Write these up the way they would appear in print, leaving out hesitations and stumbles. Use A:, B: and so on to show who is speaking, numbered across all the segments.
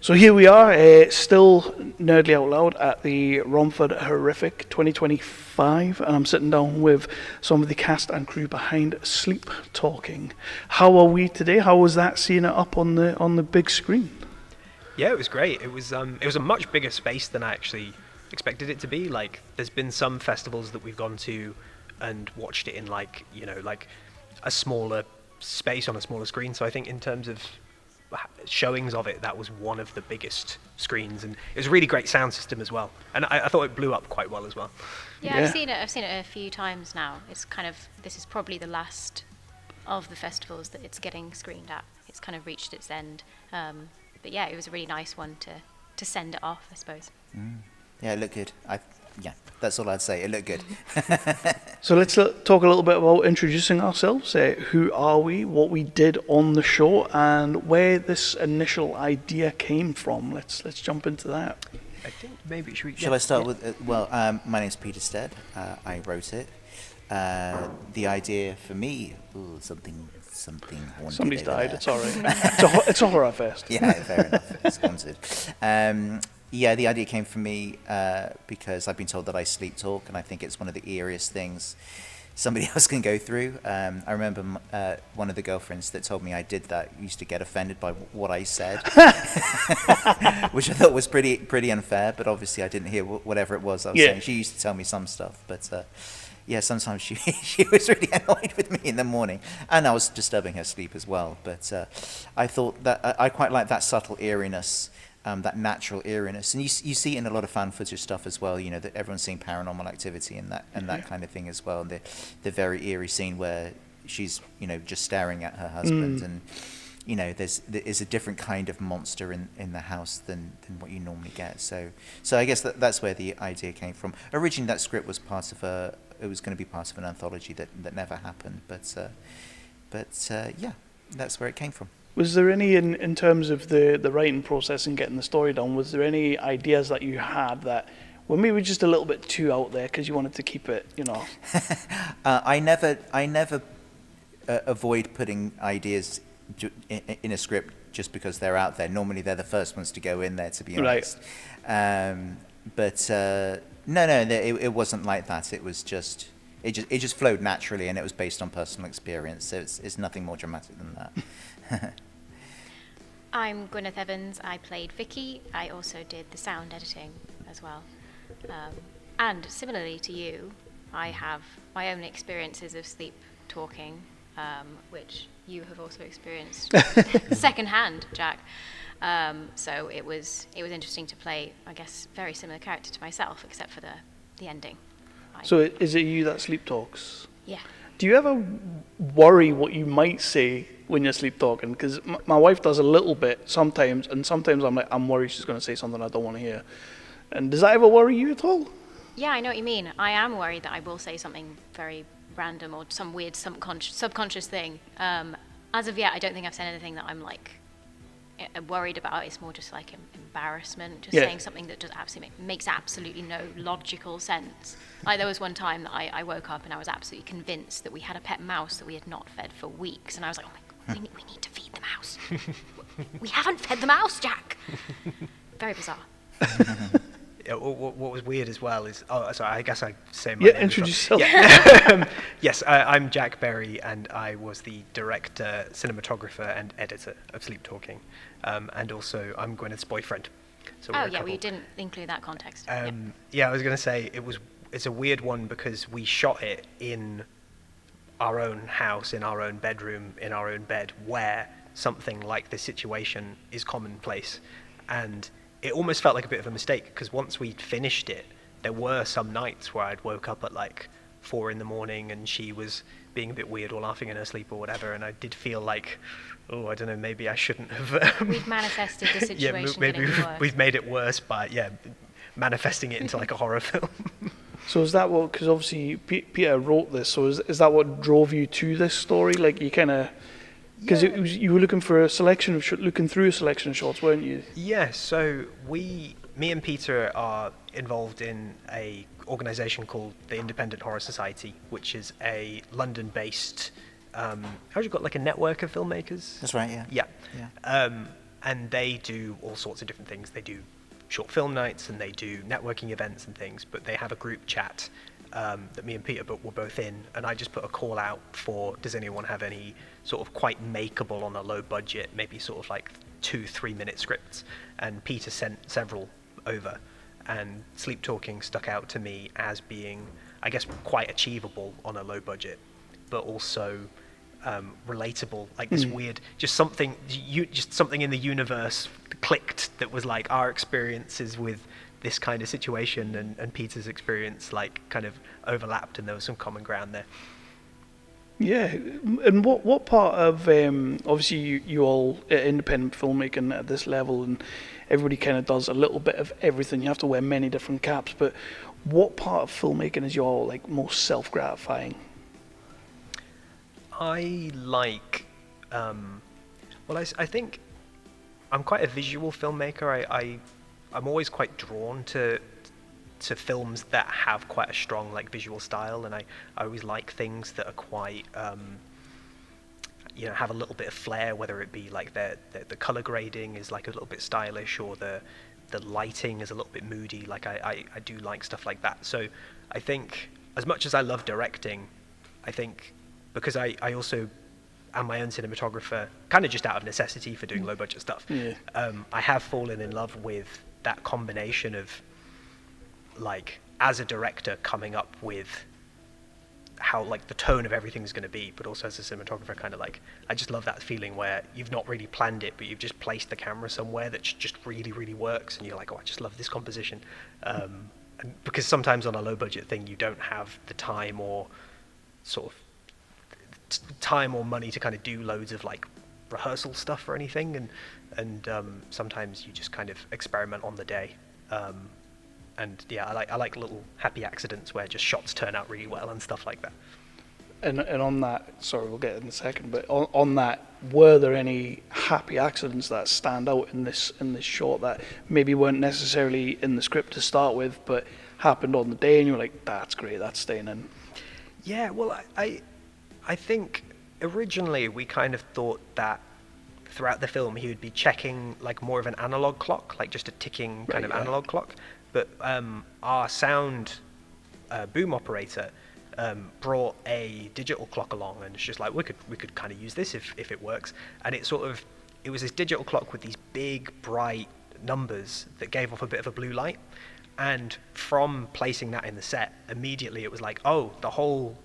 A: So here we are, still Nerdly Out Loud at the Romford Horrorfic 2025, and I'm sitting down with some of the cast and crew behind Sleep Talking. How are we today? How was that seeing it up on the big screen?
B: Yeah, it was great. It was a much bigger space than I actually expected it to be. Like, there's been some festivals that we've gone to and watched it in like a smaller space on a smaller screen. So I think in terms of showings of it, that was one of the biggest screens, and it was a really great sound system as well, and I thought it blew up quite well as well.
C: Yeah. I've seen it a few times now. It's this is probably the last of the festivals that it's getting screened at. It's kind of reached its end, but yeah, it was a really nice one to send it off, I suppose.
D: Yeah, it looked good. That's all I'd say. It looked good.
A: So let's talk a little bit about introducing ourselves. Who are we, what we did on the show, and where this initial idea came from. Let's jump into that.
B: I think maybe
D: Shall I start with? My name's Peter Stead. I wrote it. The idea for me, something haunted.
A: Somebody's died. It's all right. It's a horror fest.
D: Yeah, fair enough. It's haunted. Yeah, the idea came from me because I've been told that I sleep talk, and I think it's one of the eeriest things somebody else can go through. I remember one of the girlfriends that told me I did that used to get offended by what I said, which I thought was pretty unfair, but obviously I didn't hear whatever it was I was saying. She used to tell me some stuff, but yeah, sometimes she was really annoyed with me in the morning, and I was disturbing her sleep as well. But I thought that I quite like that subtle eeriness. That natural eeriness, and you see it in a lot of fan footage stuff as well. You know that everyone's seeing Paranormal Activity and that kind of thing as well. The very eerie scene where she's just staring at her husband, and there is a different kind of monster in the house than what you normally get. So I guess that's where the idea came from. Originally, that script was it was going to be part of an anthology that never happened, but yeah, that's where it came from.
A: Was there any, in terms of the writing process and getting the story done, was there any ideas that you had that were maybe just a little bit too out there because you wanted to keep it,
D: I never avoid putting ideas in a script just because they're out there. Normally they're the first ones to go in there, to be honest. Right. But no, it wasn't like that. It was just... It just flowed naturally, and it was based on personal experience. So it's nothing more dramatic than that.
C: I'm Gwyneth Evans. I played Vicky. I also did the sound editing as well. And similarly to you, I have my own experiences of sleep talking, which you have also experienced secondhand, Jack. So it was interesting to play, I guess, very similar character to myself, except for the ending.
A: So is it you that sleep talks?
C: Yeah.
A: Do you ever worry what you might say when you're sleep talking? Because my wife does a little bit sometimes, and sometimes I'm worried she's going to say something I don't want to hear. And does that ever worry you at all?
C: Yeah, I know what you mean. I am worried that I will say something very random or some weird subconscious thing. As of yet, I don't think I've said anything that I'm worried about. It's more just like embarrassment, saying something that just makes absolutely no logical sense. Like, there was one time that I woke up and I was absolutely convinced that we had a pet mouse that we had not fed for weeks, and I was like, oh my God, we need to feed the mouse. We haven't fed the mouse, Jack. Very bizarre.
B: Yeah, what was weird as well is, sorry, I guess I say my name.
A: Introduce yourself.
B: Yeah. Yes, I'm Jack Berry, and I was the director, cinematographer, and editor of Sleep Talking, and also I'm Gwyneth's boyfriend. So
C: we didn't include that context.
B: Yeah, I was going to say it's a weird one because we shot it in our own house, in our own bedroom, in our own bed, where something like this situation is commonplace, and it almost felt like a bit of a mistake because once we'd finished it, there were some nights where I'd woke up at like 4 a.m. and she was being a bit weird or laughing in her sleep or whatever, and I did feel like, I don't know, maybe I shouldn't have.
C: We've manifested the situation.
B: Maybe we've made it worse by manifesting it into like a horror film.
A: So is that what? Because obviously Peter wrote this. So is that what drove you to this story? Like, you kind of. Because you were looking through a selection of shots, weren't you?
B: Yeah, so me and Peter are involved in a organisation called the Independent Horror Society, which is a London-based, how do you got like a network of filmmakers?
D: That's right, yeah.
B: Yeah. And they do all sorts of different things. They do short film nights and they do networking events and things, but they have a group chat that me and Peter were both in, and I just put a call out for, does anyone have any sort of quite makeable on a low budget, maybe sort of like 2-3 minute scripts, and Peter sent several over, and Sleep Talking stuck out to me as being, I guess, quite achievable on a low budget, but also relatable, like this weird, just something in the universe clicked that was like our experiences with this kind of situation and Peter's experience like kind of overlapped, and there was some common ground there.
A: Yeah, and what part of obviously you all are independent filmmaking at this level, and everybody kind of does a little bit of everything. You have to wear many different caps, but what part of filmmaking is your like most self-gratifying?
B: I like, I think I'm quite a visual filmmaker. I'm always quite drawn to films that have quite a strong like visual style, and I always like things that are quite have a little bit of flair, whether it be like the color grading is like a little bit stylish, or the lighting is a little bit moody. Like I do like stuff like that. So I think, as much as I love directing, I think because I also am my own cinematographer, kind of just out of necessity for doing low budget stuff.
A: Yeah.
B: I have fallen in love with that combination of, like, as a director, coming up with how like the tone of everything's going to be, but also as a cinematographer, kind of like, I just love that feeling where you've not really planned it, but you've just placed the camera somewhere that just really, really works, and you're like, oh, I just love this composition. And because sometimes on a low budget thing, you don't have the time or sort of time or money to kind of do loads of like rehearsal stuff or anything, and sometimes you just kind of experiment on the day. And yeah, I like little happy accidents where just shots turn out really well and stuff like that.
A: And on that, sorry, we'll get it in a second, but on that, were there any happy accidents that stand out in this short that maybe weren't necessarily in the script to start with, but happened on the day, and you're like, that's great, that's staying in?
B: Yeah, well, I think originally we kind of thought that throughout the film he would be checking like more of an analog clock, like just a ticking kind of analog clock. But our sound boom operator brought a digital clock along, and it's just like, we could kind of use this if it works. And it was this digital clock with these big bright numbers that gave off a bit of a blue light. And from placing that in the set, immediately it was like, oh, the whole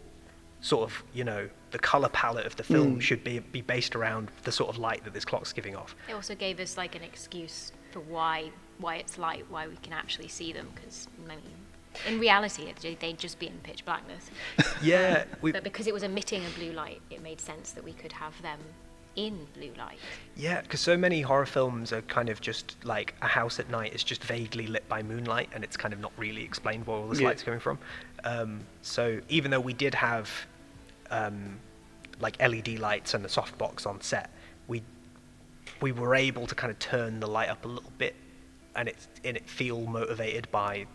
B: sort of, the color palette of the film should be based around the sort of light that this clock's giving off.
C: It also gave us like an excuse for why it's light, why we can actually see them, because in reality they'd just be in pitch blackness.
B: Yeah.
C: But because it was emitting a blue light, it made sense that we could have them in blue light. Yeah,
B: because so many horror films are kind of just like a house at night is just vaguely lit by moonlight, and it's kind of not really explained where all this light's coming from. So even though we did have like LED lights and a softbox on set, we were able to kind of turn the light up a little bit, and it feel motivated by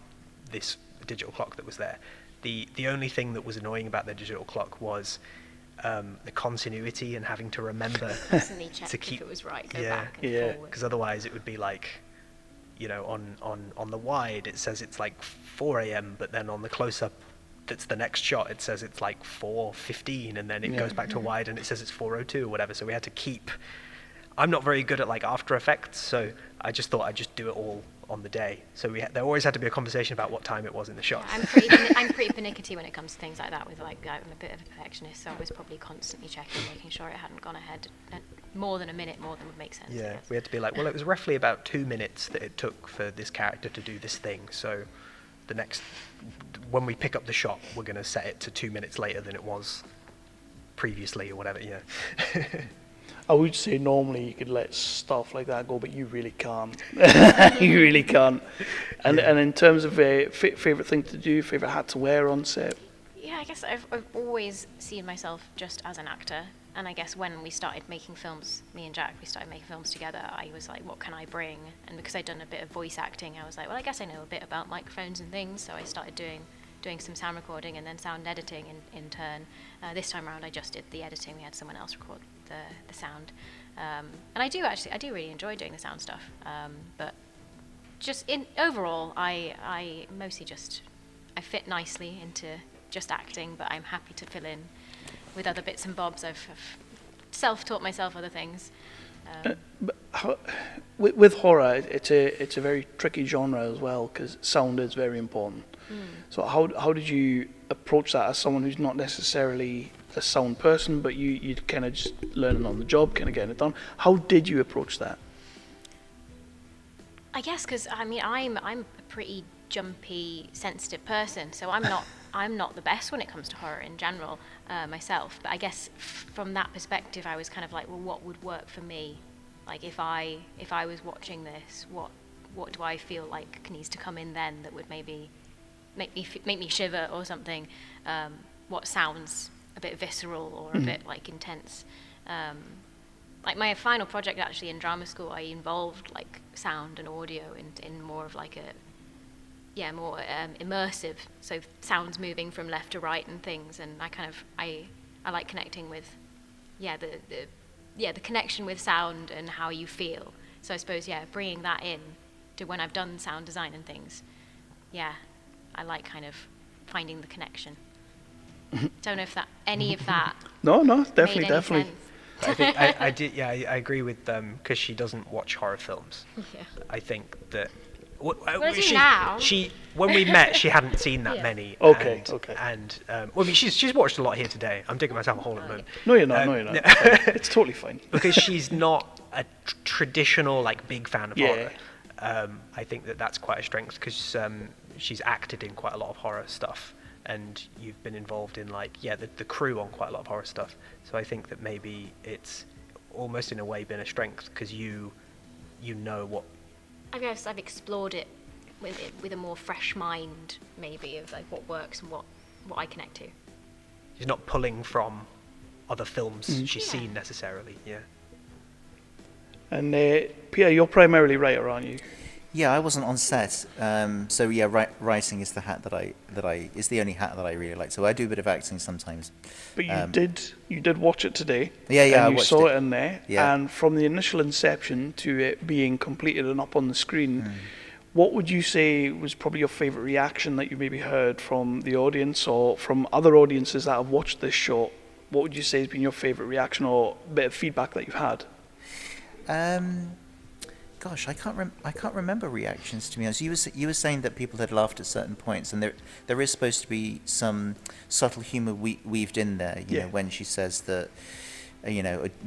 B: this digital clock that was there. The only thing that was annoying about the digital clock was the continuity and having to remember
C: to keep if it was right, go back and forward.
B: Because otherwise it would be like, on the wide it says it's like 4 a.m, but then on the close-up that's the next shot it says it's like 4:15, and then it goes back to wide and it says it's 4:02 or whatever. So we had to keep. I'm not very good at like After Effects, so I just thought I'd just do it all on the day. So there always had to be a conversation about what time it was in the shot.
C: Yeah, I'm pretty pernickety when it comes to things like that. I'm a bit of a perfectionist, so I was probably constantly checking, making sure it hadn't gone ahead more than a minute more than would make sense.
B: Yeah, we had to be like, well, it was roughly about 2 minutes that it took for this character to do this thing. So when we pick up the shot, we're going to set it to 2 minutes later than it was previously or whatever. Yeah.
A: I would say normally you could let stuff like that go, but you really can't. You really can't. And in terms of favourite thing to do, favourite hat to wear on set?
C: Yeah, I guess I've always seen myself just as an actor. And I guess when we started making films, me and Jack, we started making films together, I was like, what can I bring? And because I'd done a bit of voice acting, I was like, well, I guess I know a bit about microphones and things. So I started doing doing some sound recording and then sound editing in turn. This time around, I just did the editing. We had someone else record the sound, and I do really enjoy doing the sound stuff. But just overall, I mostly I fit nicely into just acting, but I'm happy to fill in with other bits and bobs. I've self-taught myself other things.
A: But with horror, it's a very tricky genre as well, because sound is very important. So how did you approach that as someone who's not necessarily a sound person, but you kind of just learning on the job, kind of getting it done? How did you approach that?
C: I guess because I'm a pretty jumpy, sensitive person, so I'm not the best when it comes to horror in general myself. But I guess from that perspective, I was kind of like, well, what would work for me? Like if I was watching this, what do I feel like needs to come in then that would maybe make me shiver or something? What sounds a bit visceral or a bit like intense? Like my final project actually in drama school, I involved like sound and audio in more of like more immersive, so sounds moving from left to right and things, and I like connecting with the connection with sound and how you feel. So I suppose bringing that in to when I've done sound design and things, I like kind of finding the connection. Don't know if any of that
A: No,
C: made
A: definitely.
C: any sense.
B: I think I did. Yeah, I agree with because she doesn't watch horror films.
C: Yeah.
B: I think that.
C: I do now.
B: When we met, she hadn't seen that many.
A: Okay.
B: And well, I mean, she's watched a lot here today. I'm digging myself a hole at the moment.
A: No, you're not. It's totally fine.
B: Because she's not a traditional like big fan of horror. I think that's quite a strength because she's acted in quite a lot of horror stuff, and you've been involved in like the crew on quite a lot of horror stuff. So I think that maybe it's almost in a way been a strength because you know what.
C: I guess I've explored it with a more fresh mind, maybe, of like what works and what I connect to.
B: She's not pulling from other films she's seen necessarily. Yeah.
A: And Peter, you're primarily writer, aren't you?
D: Yeah, I wasn't on set, so writing is the hat that I is the only hat that I really like. So I do a bit of acting sometimes.
A: But you did watch it today.
D: Yeah,
A: and
D: I
A: you
D: watched
A: saw
D: it.
A: it in there.
D: Yeah.
A: And from the initial inception to it being completed and up on the screen, what would you say was probably your favourite reaction that you maybe heard from the audience or from other audiences that have watched this show? What would you say has been your favourite reaction or bit of feedback that you've had?
D: Gosh, I can't remember reactions, to be honest. You were saying that people had laughed at certain points, and there is supposed to be some subtle humour weaved in there. You know, when she says that,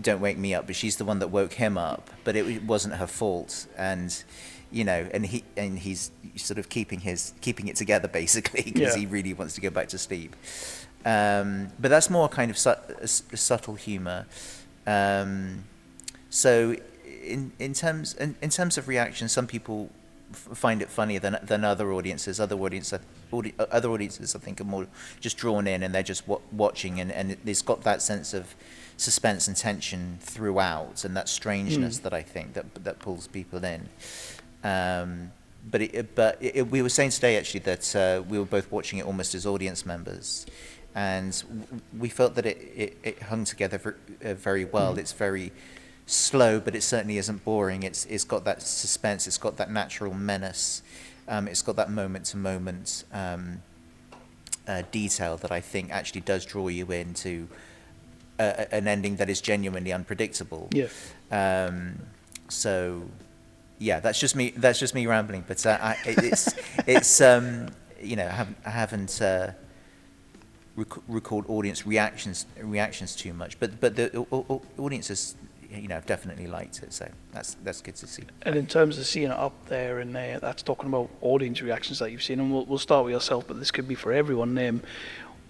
D: don't wake me up, but she's the one that woke him up, but it wasn't her fault, and he's sort of keeping it together basically because he really wants to go back to sleep. But that's more kind of subtle humour. So. In terms of reaction, some people find it funnier than other audiences. Other audiences, I think, are more just drawn in and they're just watching, and it's got that sense of suspense and tension throughout, and that strangeness that I think that pulls people in. But we were saying today actually that we were both watching it almost as audience members, and we felt that it hung together very well. It's very slow, but it certainly isn't boring. It's got that suspense. It's got that natural menace. It's got that moment-to-moment detail that I think actually does draw you into an ending that is genuinely unpredictable.
A: Yeah.
D: So, yeah, that's just me rambling. But it's I haven't recalled audience reactions too much, but the audiences. I've definitely liked it, so that's good to see.
A: And in terms of seeing it up there and there, that's talking about audience reactions that you've seen, and we'll start with yourself, but this could be for everyone.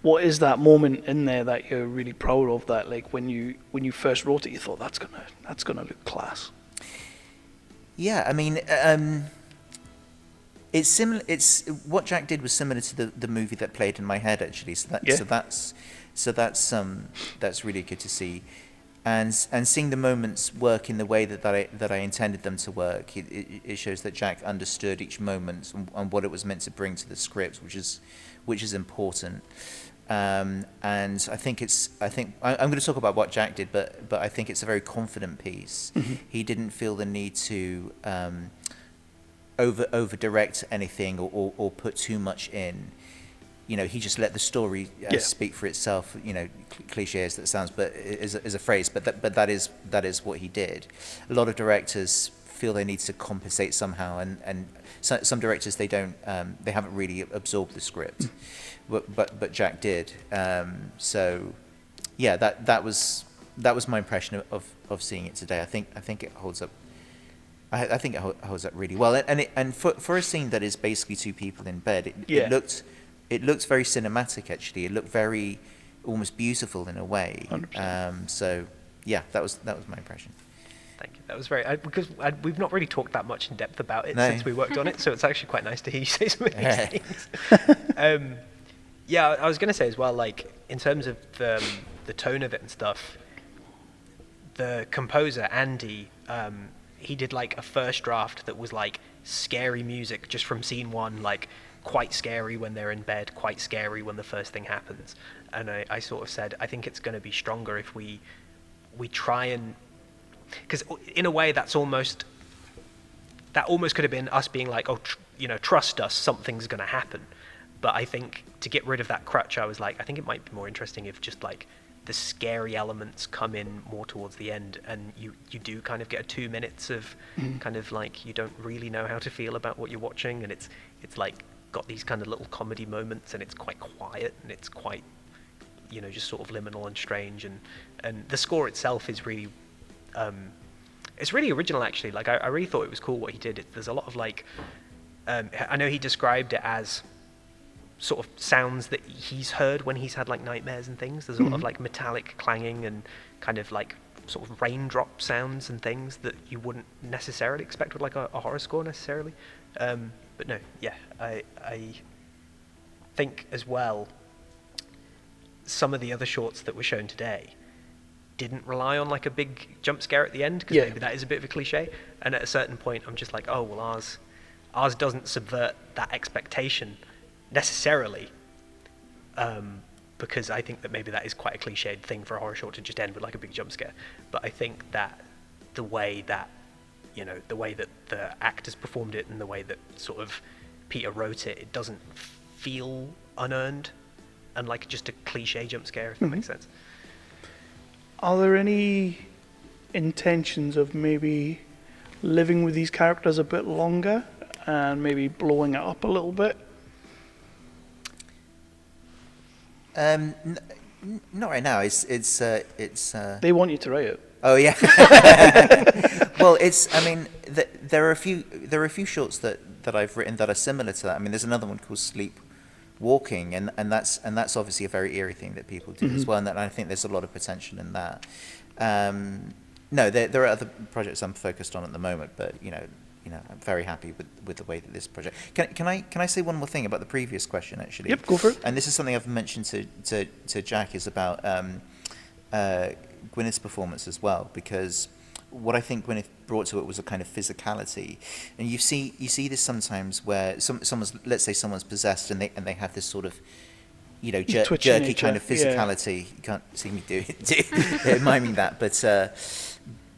A: What is that moment in there that you're really proud of? That like when you first wrote it, you thought that's gonna look class.
D: Yeah, I mean, it's similar. It's what Jack did was similar to the movie that played in my head actually. So that's really good to see. and seeing the moments work in the way that I intended them to work, it shows that Jack understood each moment and what it was meant to bring to the script, which is important. And I'm going to talk about what Jack did, but I think it's a very confident piece.
A: Mm-hmm.
D: He didn't feel the need to over direct anything or put too much in. He just let the story speak for itself. Cliche as that sounds, but is a phrase, but that is what he did. A lot of directors feel they need to compensate somehow, and some directors they haven't really absorbed the script, but Jack did. So yeah, that was my impression of seeing it today. I think it holds up. I think it holds up really well, and for a scene that is basically two people in bed, it looked very cinematic. Actually, it looked very almost beautiful in a way.
A: 100%.
D: So yeah, that was my impression.
B: Thank you. That was very because we've not really talked that much in depth about it
D: No.
B: since we worked on it, so it's actually quite nice to hear you say some of these things. Yeah, I was going to say as well, like in terms of the tone of it and stuff, the composer Andy, he did like a first draft that was like scary music just from scene one, like quite scary when they're in bed, quite scary when the first thing happens. And I sort of said, I think it's going to be stronger if we try and, because in a way that almost could have been us being like, trust us, something's going to happen. But I think to get rid of that crutch, I was like, I think it might be more interesting if just like the scary elements come in more towards the end, and you do kind of get 2 minutes of kind of like you don't really know how to feel about what you're watching, and it's like got these kind of little comedy moments, and it's quite quiet, and it's quite just sort of liminal and strange, and the score itself is really it's really original actually. Like I really thought it was cool what he did. There's a lot of like I know he described it as sort of sounds that he's heard when he's had like nightmares and things. There's a lot of like metallic clanging and kind of like sort of raindrop sounds and things that you wouldn't necessarily expect with like a horror score necessarily. But no, yeah, I think as well some of the other shorts that were shown today didn't rely on like a big jump scare at the end, because maybe that is a bit of a cliche, and at a certain point I'm just like, oh well, ours doesn't subvert that expectation necessarily, because I think that maybe that is quite a cliched thing for a horror short to just end with like a big jump scare. But I think that the way that the actors performed it and the way that sort of Peter wrote it, it doesn't feel unearned and like just a cliche jump scare, if that makes sense.
A: Are there any intentions of maybe living with these characters a bit longer and maybe blowing it up a little bit?
D: Not right now. It's
A: They want you to write it.
D: Oh yeah. Well, there are a few shorts that I've written that are similar to that. I mean, there's another one called Sleep Walking, and that's obviously a very eerie thing that people do as well, and I think there's a lot of potential in that. No, there are other projects I'm focused on at the moment, but I'm very happy with the way that this project. Can I say one more thing about the previous question actually?
A: Yep, go for it.
D: And this is something I've mentioned to Jack, is about Gwyneth's performance as well, because what I think Gwyneth brought to it was a kind of physicality, and you see this sometimes where let's say someone's possessed and they have this sort of jerky
A: nature.
D: kind of physicality. You can't see me miming that, but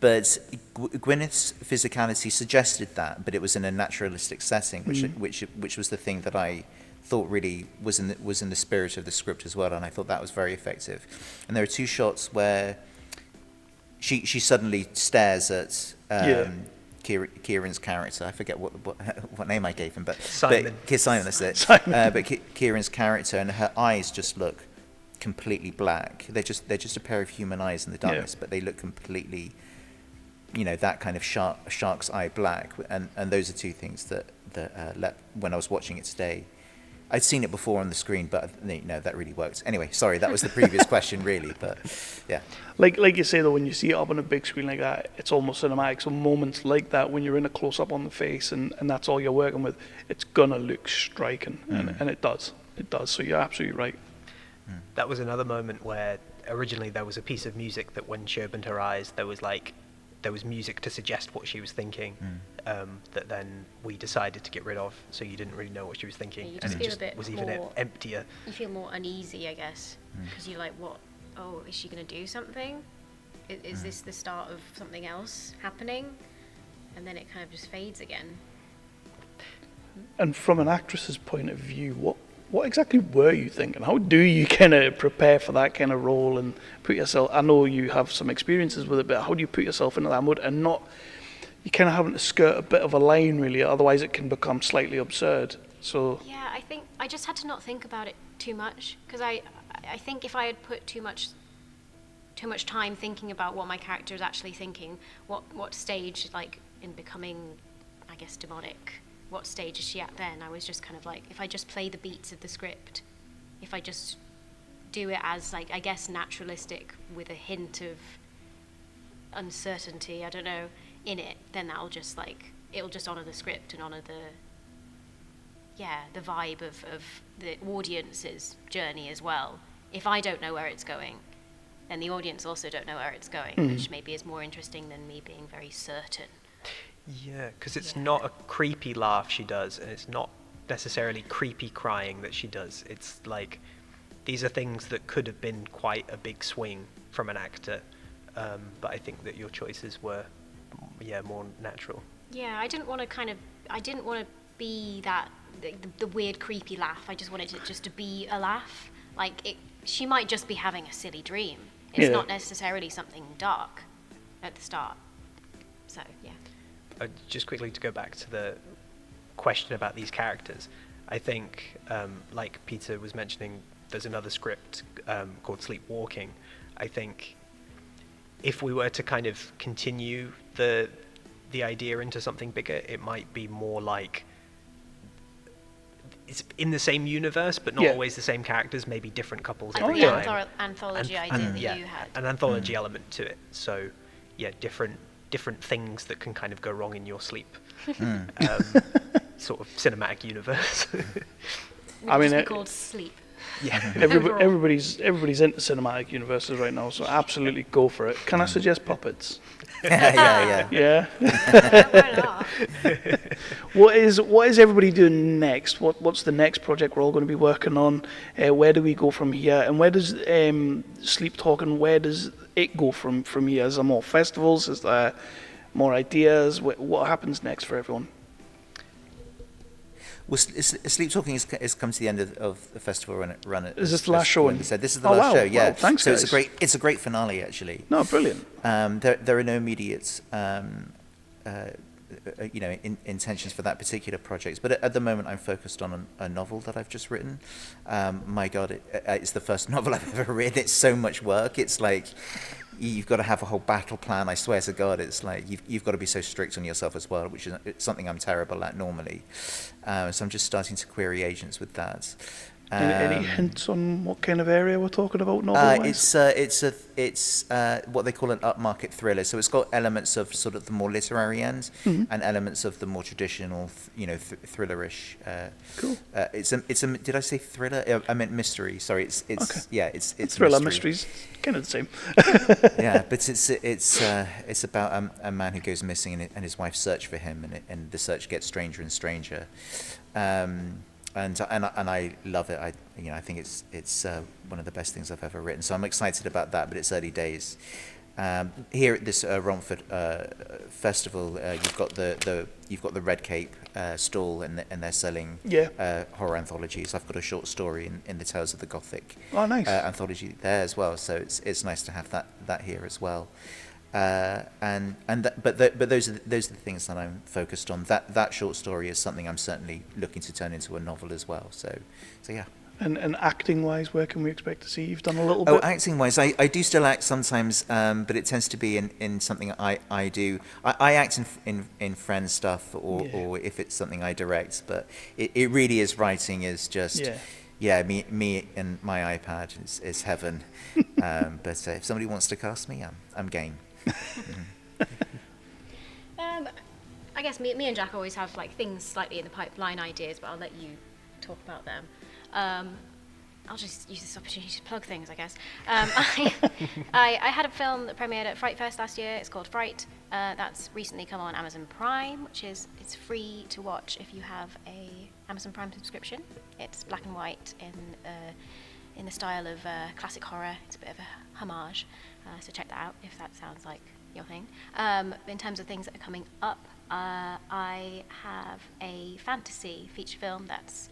D: Gwyneth's physicality suggested that, but it was in a naturalistic setting, which was the thing that I thought really was in the spirit of the script as well, and I thought that was very effective. And there are two shots where she suddenly stares at Kieran's character. I forget what name I gave him, but
B: Simon.
D: Simon, that's it.
A: Simon.
D: But Kieran's character, and her eyes just look completely black. They're just a pair of human eyes in the darkness, but they look completely, that kind of shark's eye black. And those are two things that when I was watching it today, I'd seen it before on the screen, but that really worked. Anyway, sorry, that was the previous question, really. But yeah,
A: like you say though, when you see it up on a big screen like that, it's almost cinematic. So moments like that, when you're in a close up on the face and that's all you're working with, it's gonna look striking, and it does. So you're absolutely right.
B: That was another moment where originally there was a piece of music that when she opened her eyes, there was music to suggest what she was thinking, that then we decided to get rid of, so you didn't really know what she was thinking,
C: Yeah, you
B: and
C: just
B: it
C: feel
B: just
C: a bit
B: was even
C: more-
B: emptier.
C: You feel more uneasy, I guess, because you're like, what? Oh, is she going to do something? Is this the start of something else happening? And then it kind of just fades again.
A: And from an actress's point of view, what exactly were you thinking? How do you kind of prepare for that kind of role and put yourself? I know you have some experiences with it, but how do you put yourself into that mood and not? You kind of having to skirt a bit of a line, really. Otherwise, it can become slightly absurd. So
C: Yeah, I think I just had to not think about it too much, because I think if I had put too much time thinking about what my character is actually thinking, what stage, like, in becoming, I guess, demonic, what stage is she at then? I was just kind of like, if I just play the beats of the script, if I just do it as, like, I guess, naturalistic with a hint of uncertainty, I don't know, in it, then that'll just, like, it'll just honor the script and honor the vibe of the audience's journey as well. If I don't know where it's going, then the audience also don't know where it's going, which maybe is more interesting than me being very certain.
B: Yeah, because it's not a creepy laugh she does, and it's not necessarily creepy crying that she does. It's like, these are things that could have been quite a big swing from an actor, but I think that your choices were, more natural.
C: Yeah, I didn't want to be that, the weird creepy laugh. I just wanted it just to be a laugh. Like, she might just be having a silly dream. It's not necessarily something dark at the start. So, yeah.
B: Just quickly to go back to the question about these characters, I think, like Peter was mentioning, there's another script called Sleepwalking. I think if we were to kind of continue the idea into something bigger, it might be more like it's in the same universe, but not always the same characters, maybe different couples
C: Like
B: every
C: the
B: time.
C: anthology idea that you had.
B: An anthology element to it. So, different things that can kind of go wrong in your sleep. Sort of cinematic universe.
C: I mean, just be called Sleep.
B: Yeah.
A: everybody's into cinematic universes right now, so absolutely go for it. Can I suggest puppets?
D: yeah.
A: Yeah.
C: Why not?
A: What is everybody doing next? What's the next project we're all going to be working on? Where do we go from here? And where does Sleep Talking? Where does it go from here? Is there more festivals? Is there more ideas? What happens next for everyone?
D: Well, Sleep Talking has come to the end of the festival run.
A: Is this the last show?
D: This is the last show. Yeah.
A: Wow, thanks,
D: so
A: guys.
D: it's a great finale actually.
A: No, brilliant.
D: There are no immediate intentions for that particular project, but at the moment I'm focused on a novel that I've just written. My God, it's the first novel I've ever written. It's so much work. It's like you've got to have a whole battle plan. I swear to God, it's like you've got to be so strict on yourself as well, which is something I'm terrible at normally. So I'm just starting to query agents with that.
A: Any hints on what kind of area we're talking about novel-wise?
D: It's what they call an upmarket thriller. So it's got elements of sort of the more literary end and elements of the more traditional, thrillerish.
A: Cool.
D: It's a. Did I say thriller? I meant mystery. Sorry. It's
A: Okay.
D: It's
A: Thriller
D: mystery.
A: mysteries, kind of the same.
D: Yeah, but it's about a man who goes missing and his wife search for him, and the search gets stranger and stranger. And I love it. I think it's one of the best things I've ever written. So I'm excited about that, but it's early days. Here at this Romford festival, you've got the Red Cape stall, and they're selling horror anthologies. I've got a short story in the Tales of the Gothic
A: Nice.
D: Anthology there as well. So it's nice to have that here as well. But those are the things that I'm focused on. That short story is something I'm certainly looking to turn into a novel as well. So yeah.
A: And acting wise, where can we expect to see? You've done a little bit.
D: Oh, acting wise, I do still act sometimes, but it tends to be in something I do. I act in Friends stuff or if it's something I direct. But it really is writing is just. Yeah, me and my iPad is heaven. But if somebody wants to cast me, I'm game.
C: I guess me and Jack always have like things slightly in the pipeline ideas, but I'll let you talk about them. I'll just use this opportunity to plug things, I guess. I had a film that premiered at Fright Fest last year. It's called Fright. That's recently come on Amazon Prime, it's free to watch if you have a Amazon Prime subscription. It's black and white in the style of classic horror. It's a bit of a homage, so check that out if that sounds like your thing. In terms of things that are coming up, I have a fantasy feature film that's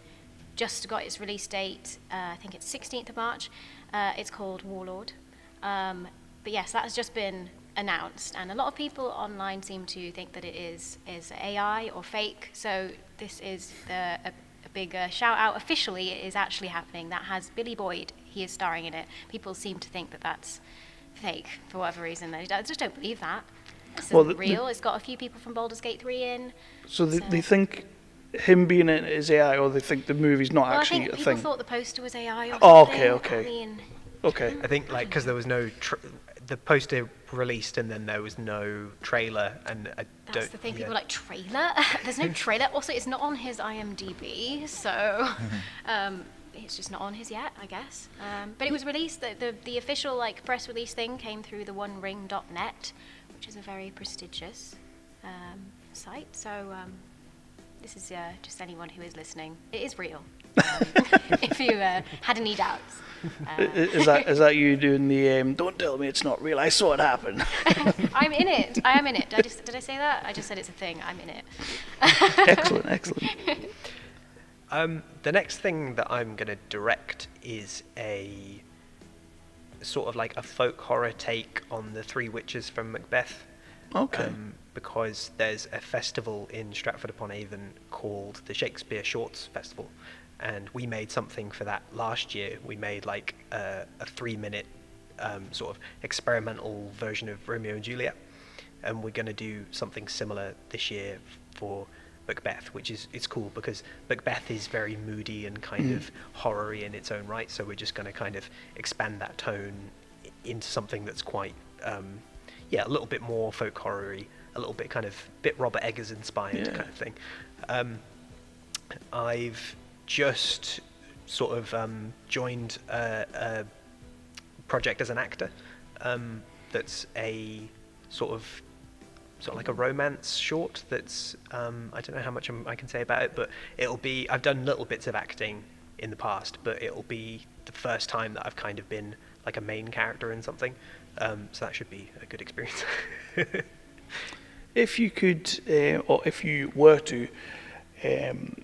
C: just got its release date. I think it's 16th of March. It's called Warlord. But yes, that has just been announced, and a lot of people online seem to think that it is AI or fake. So this is a big shout out. Officially, it is actually happening. That has Billy Boyd. He is starring in it. People seem to think that that's fake for whatever reason. I just don't believe that. This isn't real. It's got a few people from Baldur's Gate 3 in.
A: So they think him being in it is AI, or they think the movie's not actually
C: I think
A: a
C: people
A: thing?
C: thought the poster was AI or
A: Oh,
C: something.
A: okay.
C: I mean,
A: Okay.
B: I think like because there was no the poster released and then there was no trailer, and I
C: that's
B: don't.
C: the thing.
B: yeah.
C: People are like, trailer? There's no trailer. Also, it's not on his IMDb, so it's just not on his yet, I guess. But it was released. The official like press release thing came through the OneRing.net, which is a very prestigious site. So this is just anyone who is listening. It is real. If you had any doubts.
A: Is that you doing the don't tell me it's not real, I saw it happen?
C: I'm in it. I am in it. Did I say that? I just said it's a thing. I'm in it.
A: Excellent.
B: The next thing that I'm going to direct is a sort of like a folk horror take on the Three Witches from Macbeth.
A: Okay.
B: Because there's a festival in Stratford-upon-Avon called the Shakespeare Shorts Festival, and we made something for that last year. We made like a 3-minute sort of experimental version of Romeo and Juliet, and we're going to do something similar this year for Macbeth, which is it's cool because Macbeth is very moody and kind of horror-y in its own right, so we're just going to kind of expand that tone into something that's quite a little bit more folk horror-y, a little bit kind of bit Robert Eggers inspired kind of thing. I've just sort of joined a project as an actor that's a sort of like a romance short that's I don't know how much I can say about it, but it'll be, I've done little bits of acting in the past, but it'll be the first time that I've kind of been like a main character in something, so that should be a good experience.
A: If you could, or if you were to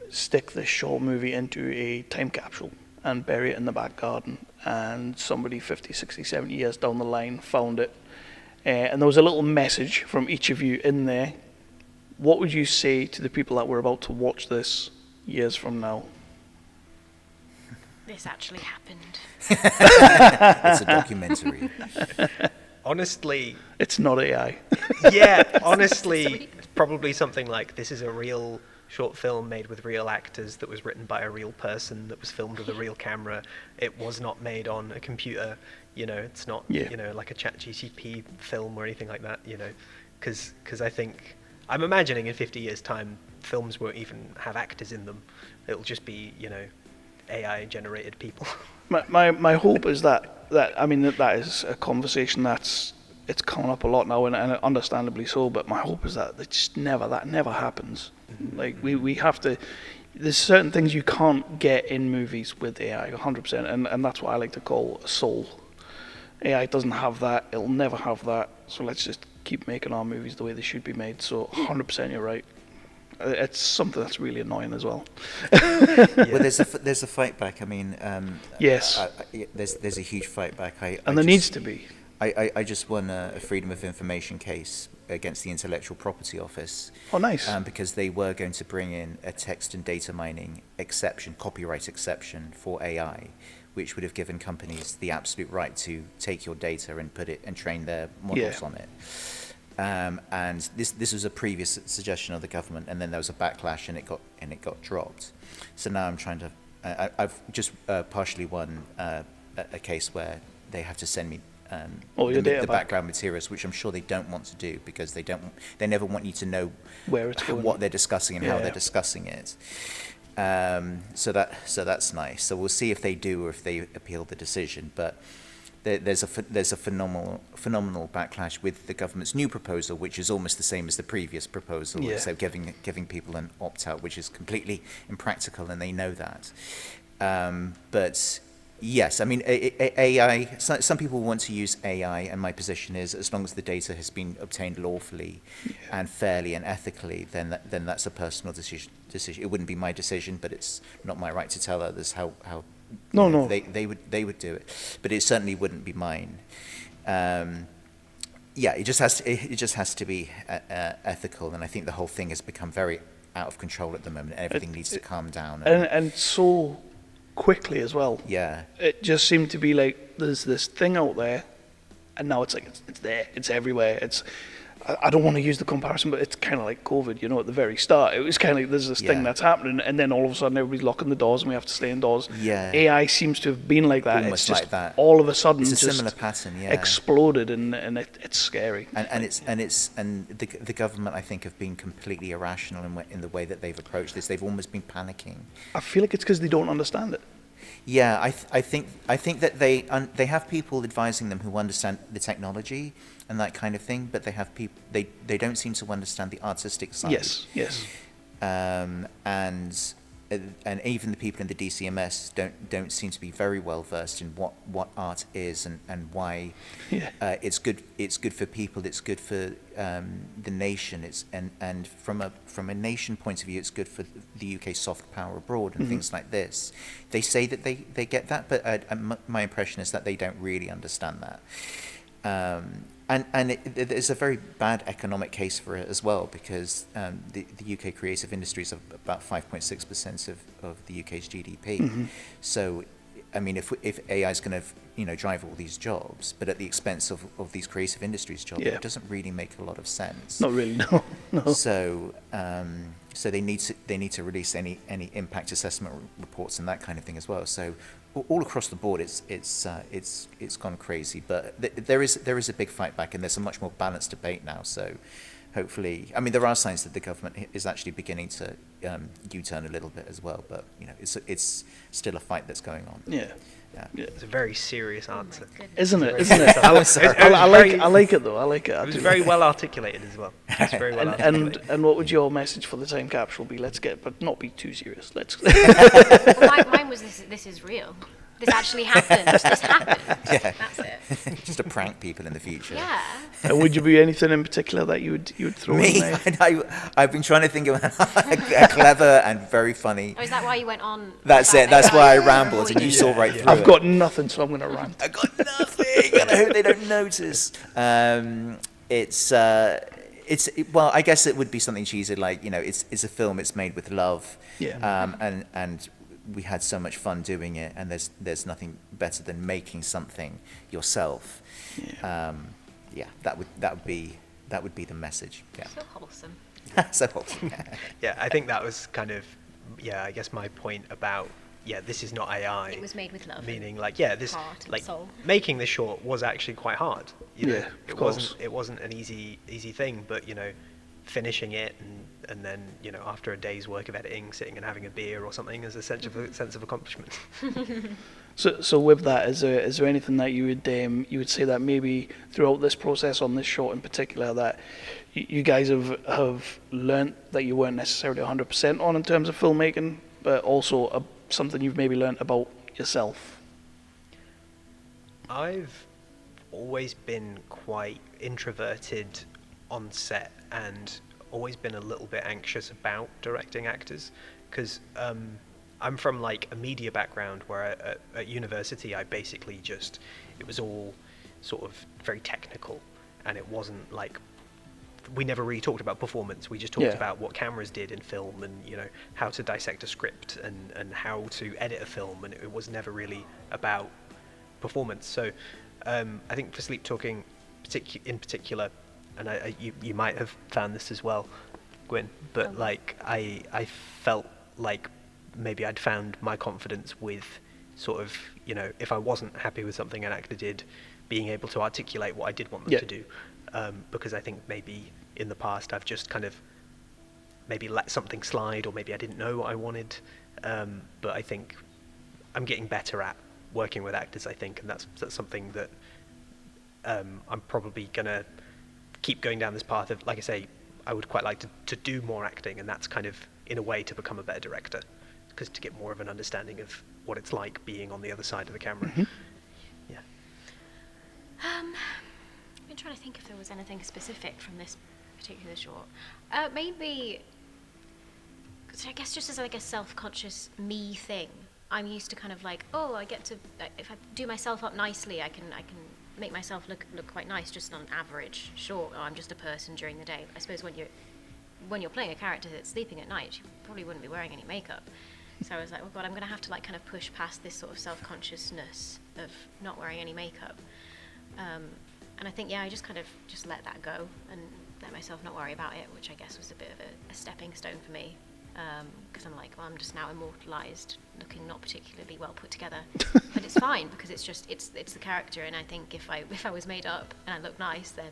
A: stick this short movie into a time capsule and bury it in the back garden, and somebody 50, 60, 70 years down the line found it, and there was a little message from each of you in there, what would you say to the people that were about to watch this years from now?
C: This actually happened.
D: It's a documentary.
B: Honestly,
A: It's not AI.
B: yeah, honestly, probably something like, this is a real short film made with real actors that was written by a real person that was filmed with a real camera. It was not made on a computer, it's not, like a ChatGPT film or anything like that, because I think, I'm imagining in 50 years' time, films won't even have actors in them. It'll just be, AI-generated people.
A: My hope is that is a conversation it's coming up a lot now, and understandably so. But my hope is that that never happens. Like we have to. There's certain things you can't get in movies with AI, 100%, and that's what I like to call a soul. AI doesn't have that. It'll never have that. So let's just keep making our movies the way they should be made. So 100%, you're right. It's something that's really annoying as well.
D: Well, there's a fight back. I mean,
A: yes,
D: there's a huge fight back.
A: There needs to be.
D: I just won a Freedom of Information case against the Intellectual Property Office.
A: Oh, nice.
D: Because they were going to bring in a text and data mining exception, copyright exception for AI, which would have given companies the absolute right to take your data and put it and train their models on it. And this was a previous suggestion of the government, and then there was a backlash, and it got dropped. So now I'm trying to. I've just partially won a case where they have to send me the background materials, which I'm sure they don't want to do because they never want you to know
A: where it's going,
D: what they're discussing and how they're discussing it. So that's nice. So we'll see if they do or if they appeal the decision. But there's a phenomenal backlash with the government's new proposal, which is almost the same as the previous proposal.
A: Yeah.
D: So giving people an opt-out, which is completely impractical, and they know that. But yes, I mean, AI, some people want to use AI, and my position is, as long as the data has been obtained lawfully and fairly and ethically, then that's a personal decision. It wouldn't be my decision, but it's not my right to tell others how
A: No.
D: they would do it. But it certainly wouldn't be mine. It just has to be ethical, and I think the whole thing has become very out of control at the moment. Everything needs to calm down.
A: And so quickly as well.
D: Yeah.
A: It just seemed to be like there's this thing out there, and now it's like it's there, it's everywhere. I don't want to use the comparison, but it's kind of like COVID. You know, at the very start, it was kind of like there's this thing that's happening, and then all of a sudden everybody's locking the doors, and we have to stay indoors.
D: Yeah.
A: AI seems to have been like that.
D: Almost
A: it's just
D: like that.
A: all of a sudden
D: It's a
A: just
D: similar pattern, yeah.
A: exploded, and it's scary.
D: And the government, I think, have been completely irrational in the way that they've approached this. They've almost been panicking.
A: I feel like it's because they don't understand it.
D: Yeah, I think that they have people advising them who understand the technology and that kind of thing, but they have people they don't seem to understand the artistic side.
A: Yes.
D: And even the people in the DCMS don't seem to be very well versed in what art is and why it's good for people, it's good for the nation, and from a nation point of view, it's good for the UK soft power abroad and things like this. They say that they get that, but my impression is that they don't really understand that. There's a very bad economic case for it as well, because the UK creative industry is about 5.6% of the UK's GDP. So, I mean, if AI is going to drive all these jobs, but at the expense of these creative industries jobs, it doesn't really make a lot of sense.
A: Not really, no.
D: So they need to release any impact assessment reports and that kind of thing as well. So all across the board, it's gone crazy. But there is a big fight back, and there's a much more balanced debate now. So hopefully, I mean, there are signs that the government is actually beginning to U-turn a little bit as well. But it's still a fight that's going on.
A: Yeah.
B: It's a very serious answer.
A: Isn't it? I like it though. I like it.
B: It was very well articulated as well. It's very well articulated.
A: And what would your message for the time capsule be? But not be too serious. Let's.
C: Well, mine was this is real. This actually happened. This happened.
D: Yeah.
C: That's it.
D: Just to prank people in the future.
C: Yeah.
A: And would you be anything in particular that you would throw in there?
D: I've been trying to think of a clever and very funny.
C: Oh, is that why you went on?
D: That's it. That's why I rambled, and you saw right through it.
A: I've got nothing, so I'm going to rant.
D: I got nothing, and I hope they don't notice. Well, I guess it would be something cheesy, like it's a film. It's made with love.
A: Yeah.
D: And we had so much fun doing it, and there's nothing better than making something yourself.
A: Yeah.
D: That would be the message. Yeah.
C: So wholesome.
D: So wholesome.
B: Yeah, I think that was kind of I guess my point about this is not AI.
C: It was made with love.
B: Meaning heart and soul. Making this short was actually quite hard. It wasn't an easy thing, but finishing it and then after a day's work of editing, sitting and having a beer or something is a sense of accomplishment.
A: So with that, is there anything that you would say that maybe throughout this process on this short in particular that you guys have learnt that you weren't necessarily 100% on in terms of filmmaking, but also something you've maybe learnt about yourself?
B: I've always been quite introverted on set and always been a little bit anxious about directing actors, because I'm from like a media background where at university I basically it was all sort of very technical, and it wasn't like, we never really talked about performance. We just talked about what cameras did in film, and how to dissect a script and how to edit a film, and it was never really about performance. So I think for Sleep Talking in particular, and you might have found this as well, Gwyn, but like I felt like maybe I'd found my confidence with sort of, if I wasn't happy with something an actor did, being able to articulate what I did want them to do, because I think maybe in the past I've just kind of maybe let something slide, or maybe I didn't know what I wanted. But I think I'm getting better at working with actors, I think, and that's something that I'm probably going to keep going down this path of, like I say, I would quite like to do more acting, and that's kind of, in a way, to become a better director, because to get more of an understanding of what it's like being on the other side of the camera.
A: Mm-hmm.
B: Yeah.
C: I've been trying to think if there was anything specific from this particular short. Maybe, cause I guess just as like a self-conscious me thing, I'm used to kind of like, oh, I get to, if I do myself up nicely, I can make myself look quite nice just on average. Sure, I'm just a person during the day. I suppose when you're playing a character that's sleeping at night, you probably wouldn't be wearing any makeup. So I was like, oh God, I'm gonna have to like kind of push past this sort of self-consciousness of not wearing any makeup. And I think, yeah, I just kind of just let that go and let myself not worry about it, which I guess was a bit of a stepping stone for me. Because I'm like, well, I'm just now immortalized, looking not particularly well put together. But it's fine, because it's the character, and I think if I was made up and I looked nice, then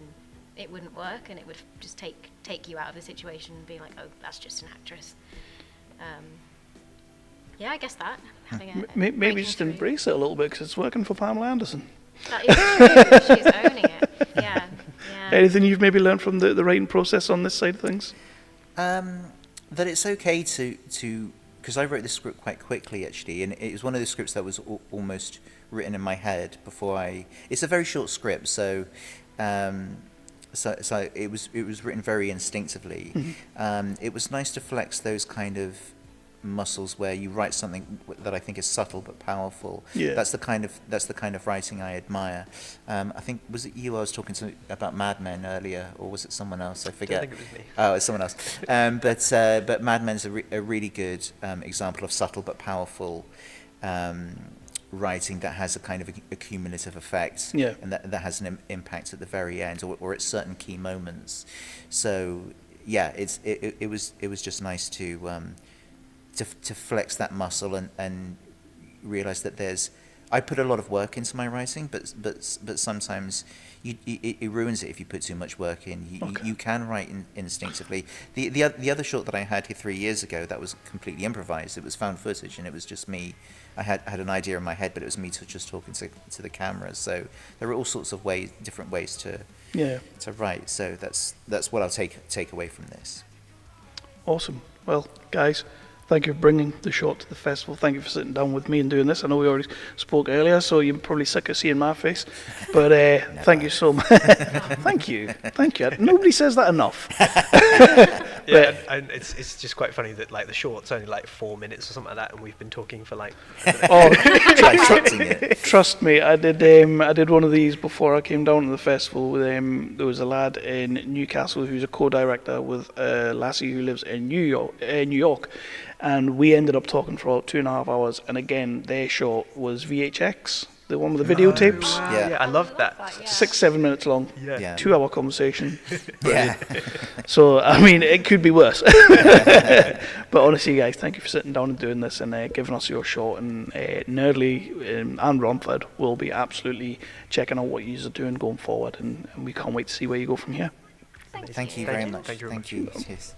C: it wouldn't work, and it would just take you out of the situation and be like, oh, that's just an actress. Yeah, I guess that.
A: Maybe just embrace it a little bit, because it's working for Pamela Anderson.
C: That is true. She's owning it. Yeah.
A: Anything you've maybe learned from the writing process on this side of things?
D: That it's okay to because I wrote this script quite quickly, actually, and it was one of the scripts that was almost written in my head before I. It's a very short script, so it was written very instinctively.
A: Mm-hmm.
D: It was nice to flex those kind of muscles where you write something that I think is subtle but powerful.
A: Yeah.
D: That's the kind of writing I admire. I think, was it you I was talking to about Mad Men earlier, or was it someone else? I forget.
B: I think it was me.
D: Oh, it's someone else. But Mad Men's a really good example of subtle but powerful writing that has a kind of a cumulative effect,
A: Yeah.
D: and that has an impact at the very end, or at certain key moments. So yeah, it was just nice to flex that muscle and realize that I put a lot of work into my writing, but sometimes it ruins it if you put too much work in. You can write instinctively. The other short that I had here 3 years ago, that was completely improvised. It was found footage, and it was just me. I had an idea in my head, but it was me just talking to the camera. So there are all sorts of different ways to write. So that's what I'll take away from this.
A: Awesome. Well, guys, thank you for bringing the short to the festival. Thank you for sitting down with me and doing this. I know we already spoke earlier, so you're probably sick of seeing my face. But thank you so much. Thank you. Nobody says that enough.
B: Yeah, and it's just quite funny that like the short's only like 4 minutes or something like that, and we've been talking for like.
A: Trust me, I did one of these before I came down to the festival. With there was a lad in Newcastle who's a co-director with a lassie who lives in New York. And we ended up talking for about 2.5 hours. And again, their short was VHX, the one with the videotapes.
B: Wow. Yeah, I love that.
A: 6-7 minutes long.
B: Yeah.
A: 2-hour conversation.
D: Yeah.
A: So, I mean, it could be worse. But honestly, guys, thank you for sitting down and doing this and giving us your short. And Nerdly and Romford will be absolutely checking out what you are doing going forward. And we can't wait to see where you go from here.
D: Thank you very much.
B: Thank you very much.
D: Thank you. Cheers.